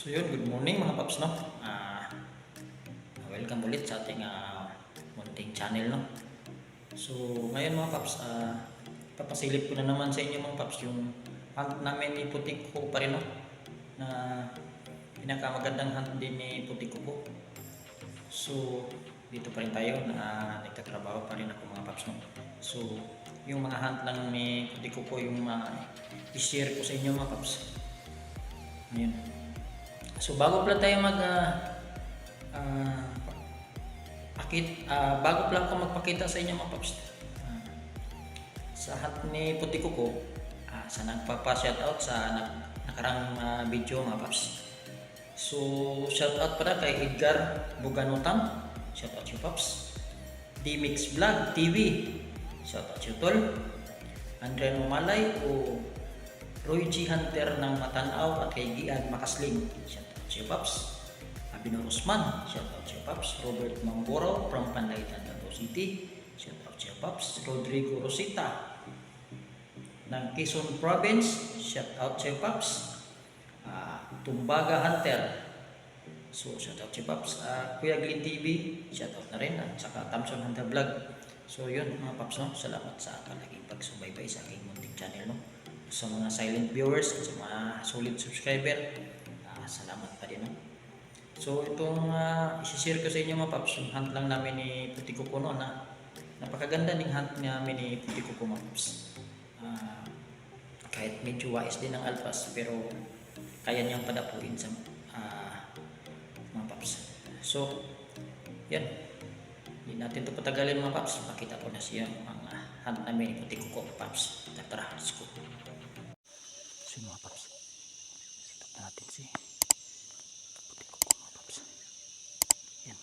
So yun, good morning mga paps, no? Welcome ulit sa ating munting channel, no? So ngayon mga paps, papasilip ko na naman sa inyo mga paps yung hunt namin ni Putik ko pa rin, no? Na pinakamagandang hunt din ni Putik ko po. So dito pa rin tayo na nagtatrabaho pa rin ako mga paps, no? So yung mga hunt lang ni Putik ko po yung i-share ko sa inyo mga paps. Ngayon. So bago pala tayo bago pala ako magpakita sa inyo mga paps, sa hat ni Puti Kuko, sa nagpapa-shoutout sa nakarang video mga paps. So shoutout pala kay Edgar Buganutam, shoutout you paps. D-Mix Vlog TV, shoutout you tol. Andre Malay o Roy G. Hunter ng Matanaw at kay Gian Makasling, shoutout you paps. Abinor Usman, shoutout you paps. Robert Mamboro from Panday, Davao City, shoutout you paps. Rodrigo Rosita ng Quezon Province, shoutout you paps. Tumbaga Hunter, so shoutout you paps. Kuya Glenn TV, shoutout na rin, at saka Thompson Hunter Vlog. So yun mga paps, no? Salamat sa palaging pagsubaybay sa aking munting channel, no? Sa mga silent viewers at sa mga solid subscriber, salamat pa din, no? So itong isi-share ko sa inyo mga paps, yung hunt lang namin ni Puti Kuko, no, na napakaganda ng hunt namin ni Puti Kuko mga paps. Kahit medyo wais din ang alpas, pero kaya niyang padapuin sa mga paps. So yan, hindi natin ito patagalin mga paps. Makita ko na siya ang hunt namin ni Puti Kuko paps. Tara, let's go. So mga paps, set up natin si Puti Kuko mga paps. Yan.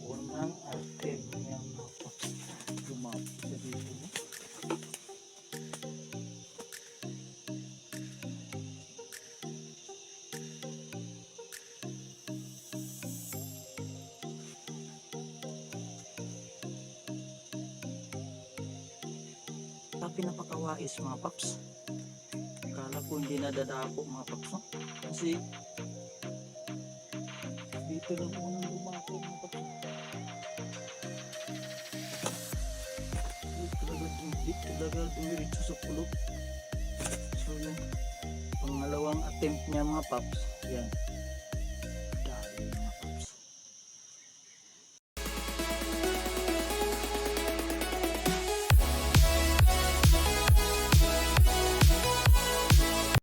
Unang item niya mga paps. Lumapit sa dito. Tapi napakawais mga paps. Akala ko hindi nadadako mga paps, no? Kasi dito lang unang dumako mga paps. Hindi talaga dumiritso sa pulot. So yun, pangalawang attempt niya mga paps. Yan.